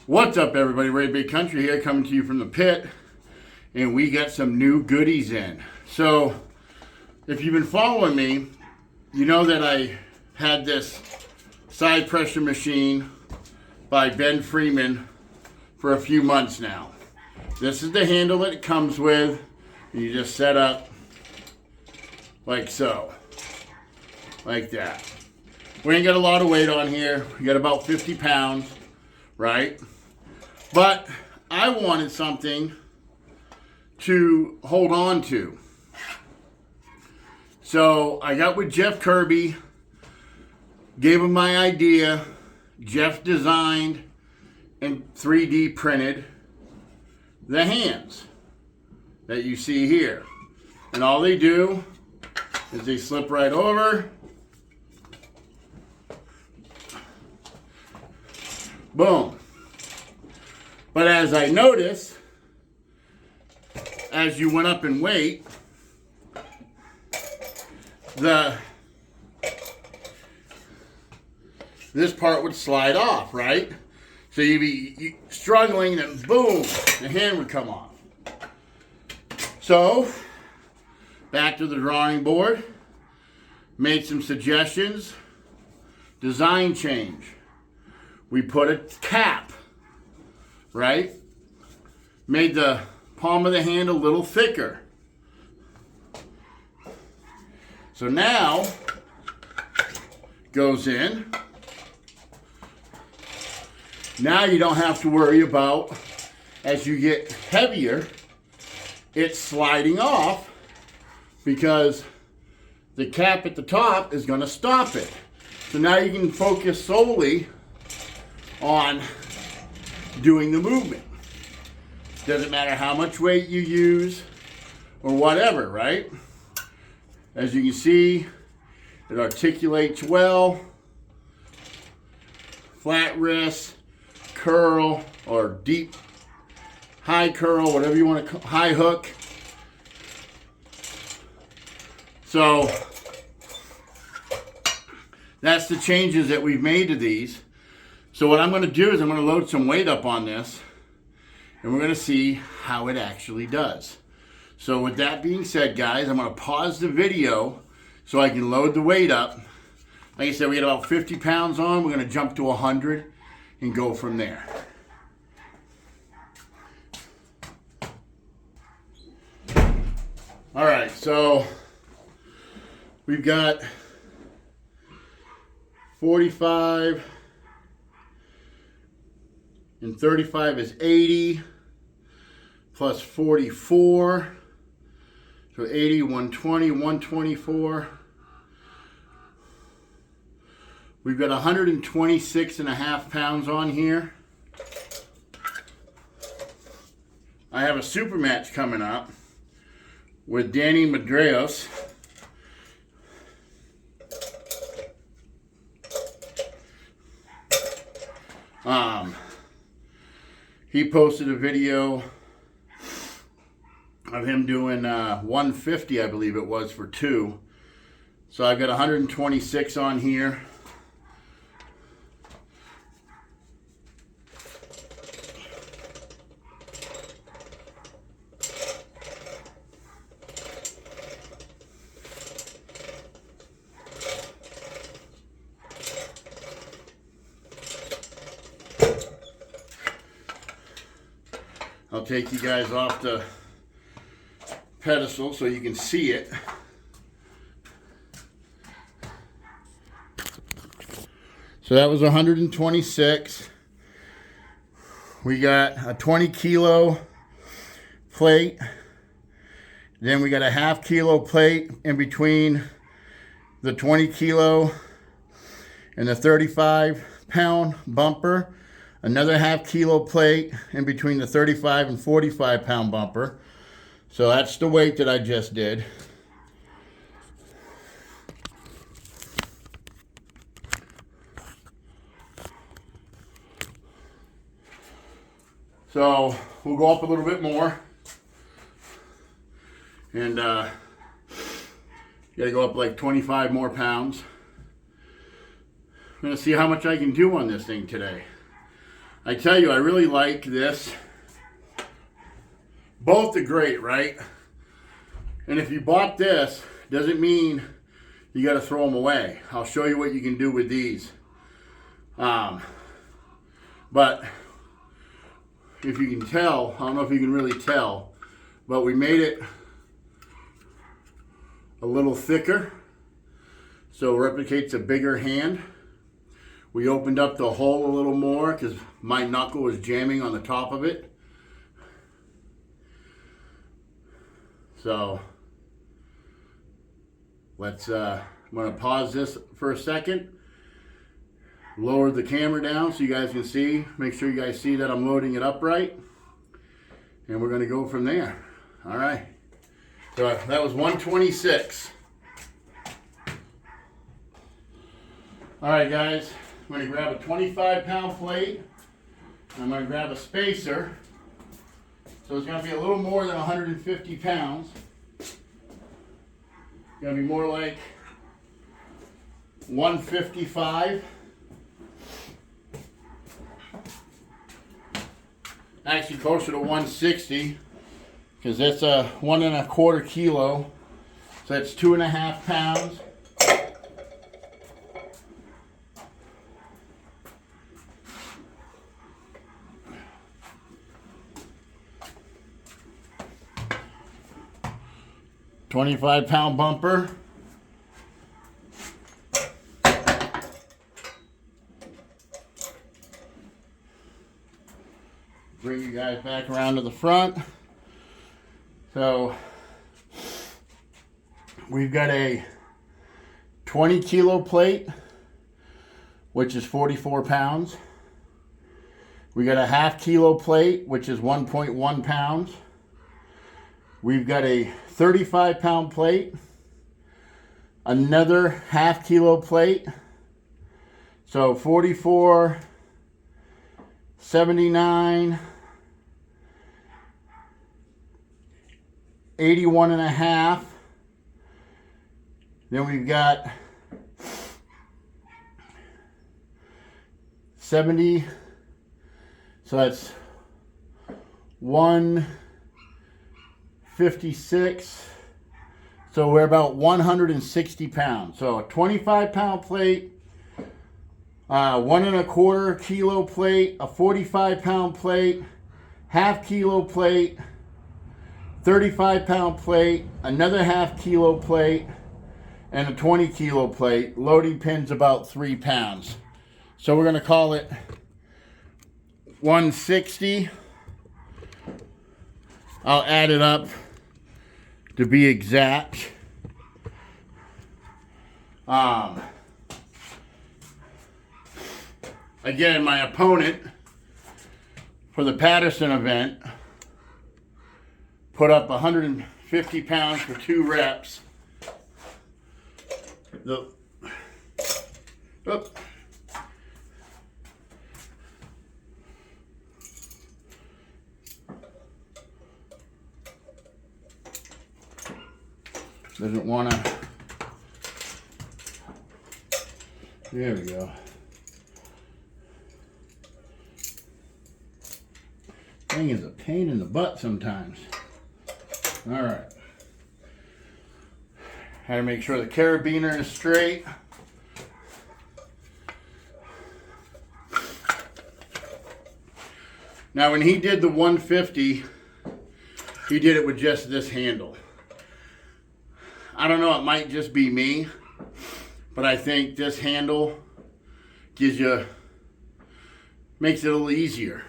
What's up, everybody? Ray Big Country here, coming to you from the pit, and we got some new goodies in. So if you've been following me, you know that I had this side pressure machine by Ben Freeman for a few months now. This is the handle that it comes with. You just set up like so, like that. We ain't got a lot of weight on here. We got about 50 pounds, right? But I wanted something to hold on to. So I got with Jeff Kirby, gave him my idea. Jeff designed and 3D printed the hands that you see here. And all they do is they slip right over. Boom. But as I noticed, as you went up in weight, this part would slide off, right? So you'd be struggling, and boom, the hand would come off. So, back to the drawing board, made some suggestions, design change. We put a cap, right? Made the palm of the hand a little thicker. So now, goes in. Now you don't have to worry about, as you get heavier, it's sliding off because the cap at the top is going to stop it. So now you can focus solely on doing the movement. Doesn't matter how much weight you use or whatever, right? As you can see, it articulates well. Flat wrist, curl, or deep, high curl, whatever you want to call, high hook. So that's the changes that we've made to these. So what I'm going to do is I'm going to load some weight up on this, and we're going to see how it actually does. So with that being said, guys, I'm going to pause the video so I can load the weight up. Like I said, we got about 50 pounds on. We're going to jump to 100 and go from there. All right, so we've got 45 and 35 is 80 plus 44. So 80, 120, 124. We've got 126 and a half pounds on here. I have a super match coming up with Danny Madreos. He posted a video of him doing 150, I believe it was, for two. So I've got 126 on here. I'll take you guys off the pedestal so you can see it. So that was 126. We got a 20 kilo plate. Then we got a half kilo plate in between the 20 kilo and the 35 pound bumper. Another half kilo plate in between the 35 and 45 pound bumper. So that's the weight that I just did. So we'll go up a little bit more. And got to go up like 25 more pounds. I'm going to see how much I can do on this thing today. I tell you, I really like this. Both are great, right? And if you bought this, doesn't mean you got to throw them away. I'll show you what you can do with these. But if you can tell, I don't know if you can really tell, but we made it a little thicker so it replicates a bigger hand. We opened up the hole a little more because my knuckle was jamming on the top of it. So let's, I'm going to pause this for a second, lower the camera down so you guys can see, make sure you guys see that I'm loading it up right, and we're going to go from there. All right, so that was 126. All right, guys, I'm going to grab a 25-pound plate. I'm going to grab a spacer. So it's going to be a little more than 150 pounds. It's going to be more like 155. Actually closer to 160 because that's a 1¼ kilo. So that's 2.5 pounds. $25-pound bumper. Bring you guys back around to the front. So we've got a 20-kilo plate, which is 44 pounds. We got a ½ kilo plate, which is 1.1 pounds. We've got a 35-pound plate, another ½ kilo plate, so 44, 79, 81.5. Then we've got 70, so that's 156. So we're about 160 pounds. So a 25-pound plate, 1¼ kilo plate, a 45-pound plate, ½ kilo plate, 35-pound plate, another ½ kilo plate, and a 20-kilo plate. Loading pin's about 3 pounds. So we're going to call it 160. I'll add it up to be exact. Again, my opponent for the Patterson event put up 150 pounds for 2 reps. Doesn't want to. There we go. Thing is a pain in the butt sometimes. All right. Had to make sure the carabiner is straight. Now, when he did the 150, he did it with just this handle. I don't know, it might just be me, but I think this handle makes it a little easier.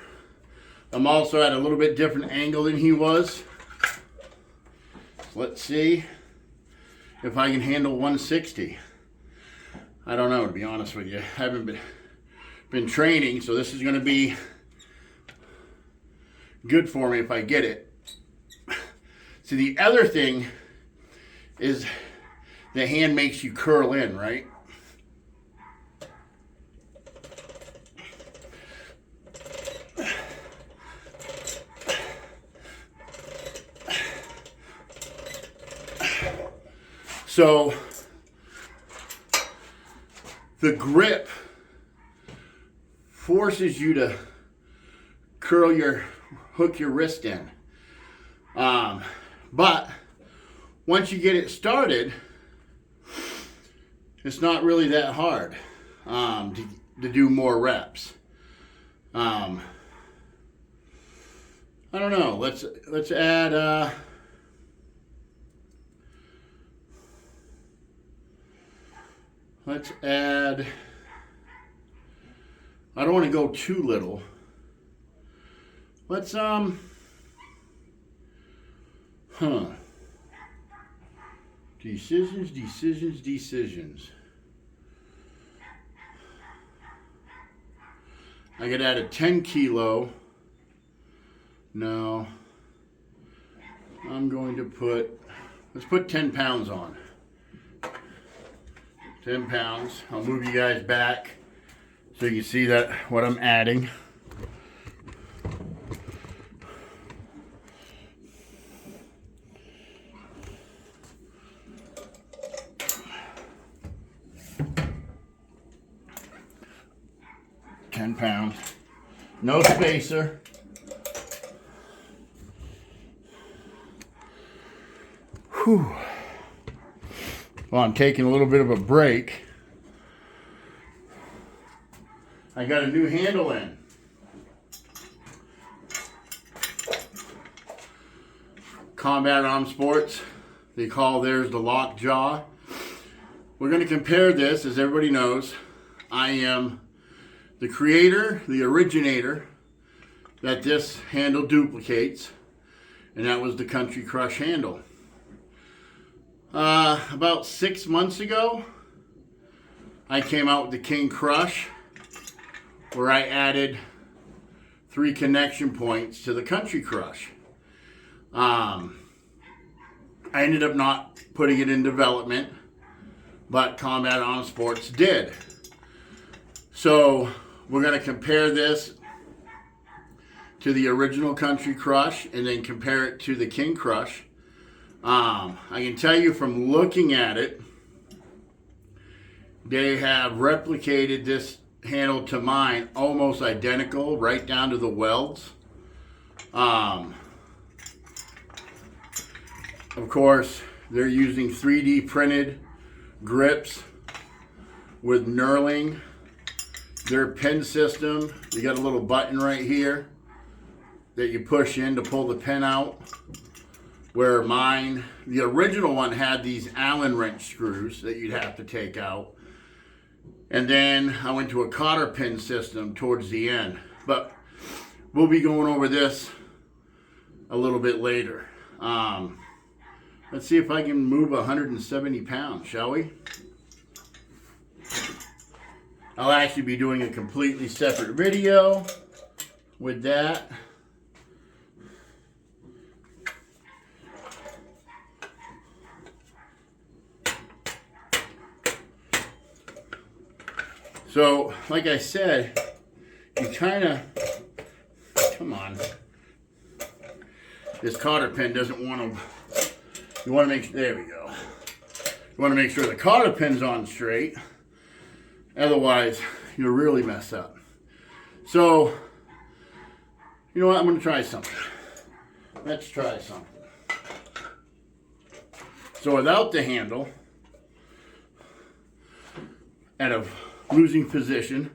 I'm also at a little bit different angle than he was. Let's see if I can handle 160. I don't know, to be honest with you. I haven't been training, so this is going to be good for me if I get it. See, the other thing is the hand makes you curl in, right? So the grip forces you to hook your wrist in. But once you get it started, it's not really that hard to do more reps. I don't know. Let's add. Let's add. I don't want to go too little. Let's Decisions. I could add a 10 kilo. No. I'm going to let's put 10 pounds on. 10 pounds. I'll move you guys back so you can see that what I'm adding. £10. No spacer. Whew. Well, I'm taking a little bit of a break. I got a new handle in. Combat Arm Sports. They call theirs the Lockjaw. We're going to compare this, as everybody knows. I am the creator, the originator, that this handle duplicates, and that was the Country Crush handle. About 6 months ago, I came out with the King Crush, where I added 3 connection points to the Country Crush. I ended up not putting it in development, but Combat Arm Sports did. So we're going to compare this to the original Country Crush and then compare it to the King Crush. I can tell you from looking at it, they have replicated this handle to mine almost identical, right down to the welds. Of course, they're using 3D printed grips with knurling. Their pin system, you got a little button right here that you push in to pull the pin out. Where mine, the original one, had these Allen wrench screws that you'd have to take out. And then I went to a cotter pin system towards the end. But we'll be going over this a little bit later. Let's see if I can move 170 pounds, shall we? I'll actually be doing a completely separate video with that. So, like I said, you kind of, come on, this cotter pin doesn't want to, you want to make, there we go. You want to make sure the cotter pin's on straight, otherwise you'll really mess up. So, you know what, I'm going to try something. Let's try something. So without the handle, out of losing position,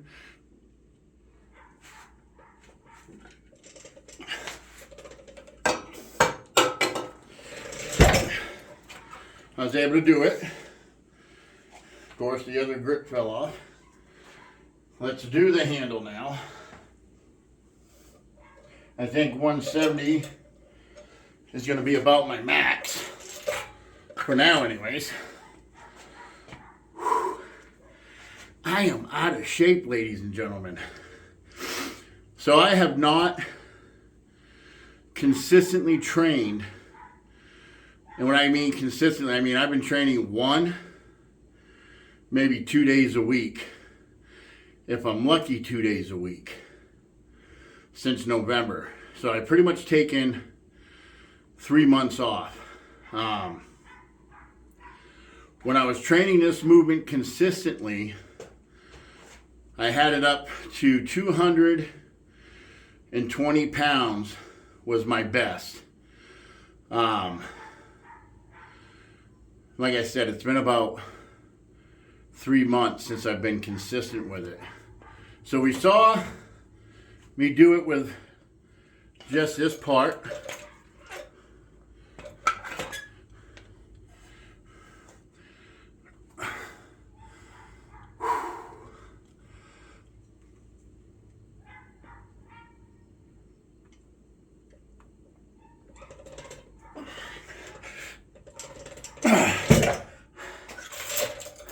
I was able to do it. Of course, the other grip fell off. Let's do the handle now. I think 170 is going to be about my max. For now, anyways. I am out of shape, ladies and gentlemen. So I have not consistently trained. And when I mean consistently, I mean I've been training 1, maybe 2 days a week. If I'm lucky, 2 days a week. Since November. So I've pretty much taken 3 months off. When I was training this movement consistently, I had it up to 250 pounds was my best. Like I said, it's been about 3 months since I've been consistent with it. So we saw me do it with just this part.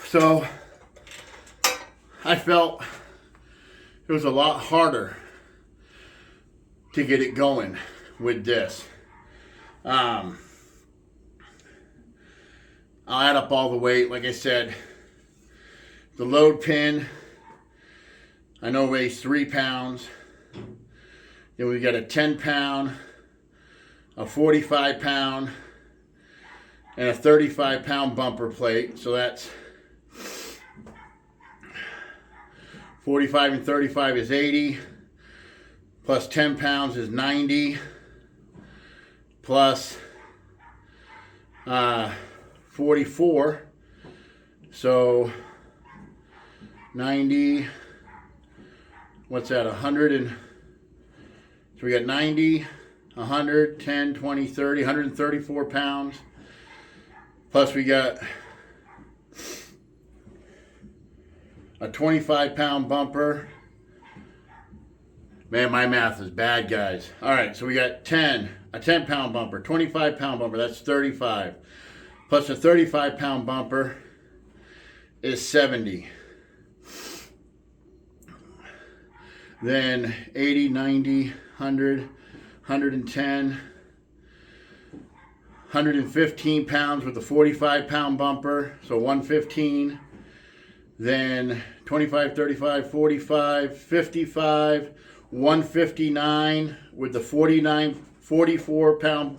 So I felt it was a lot harder to get it going with this. I'll add up all the weight. Like I said, the load pin I know weighs 3 pounds. Then we got a 10 pound, a 45 pound, and a 35 pound bumper plate. So that's 45 and 35 is 80, plus 10 pounds is 90, plus 44, so 90, what's that, 100 and, so we got 90, 100, 10, 20, 30, 134 pounds, plus we got a 25 pound bumper. Man, my math is bad, guys. All right, so we got a 10 pound bumper, 25 pound bumper, that's 35. Plus a 35 pound bumper is 70. Then 80, 90, 100, 110, 115 pounds with the 45 pound bumper, so 115. Then 25, 35, 45, 55, 159 with the 44 pound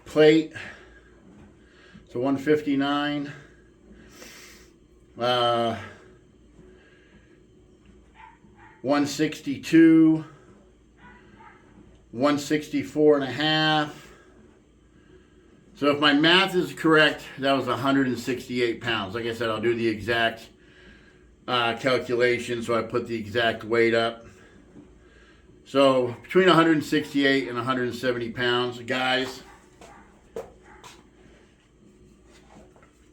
plate. So 159. 162. 164 and a half. So if my math is correct, that was 168 pounds. Like I said, I'll do the exact calculation, so I put the exact weight up. So between 168 and 170 pounds. Guys,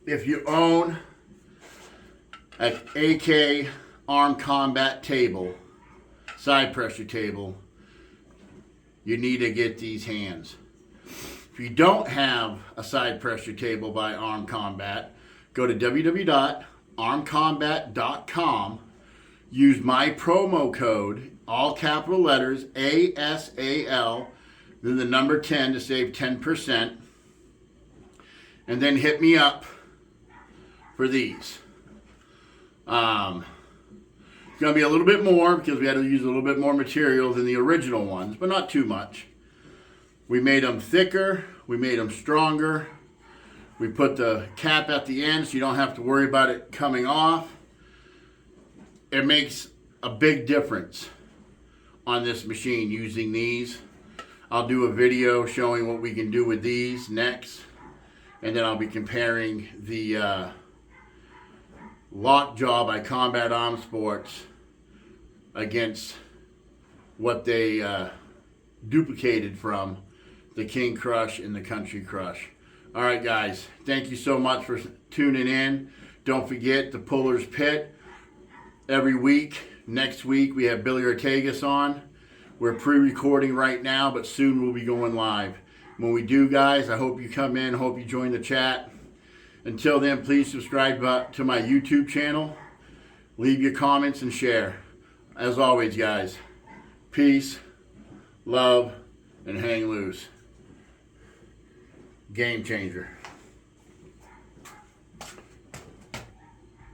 if you own an AK ArmKombat table, side pressure table, you need to get these hands. If you don't have a side pressure table by ArmKombat, go to www.armkombat.com. Use my promo code, all capital letters, ASAL, then the number 10 to save 10%. And then hit me up for these. It's going to be a little bit more because we had to use a little bit more material than the original ones, but not too much. We made them thicker, we made them stronger. We put the cap at the end so you don't have to worry about it coming off. It makes a big difference on this machine using these. I'll do a video showing what we can do with these next, and then I'll be comparing the Lockjaw by Combat Arms Sports against what they duplicated from the King Crush and the Country Crush. All right, guys, thank you so much for tuning in. Don't forget the Puller's Pit every week. Next week we have Billy Ortegas on. We're pre-recording right now, but soon we'll be going live. When we do, guys, I hope you come in, hope you join the chat. Until then, please subscribe to my YouTube channel. Leave your comments and share. As always, guys, peace, love, and hang loose. Game changer.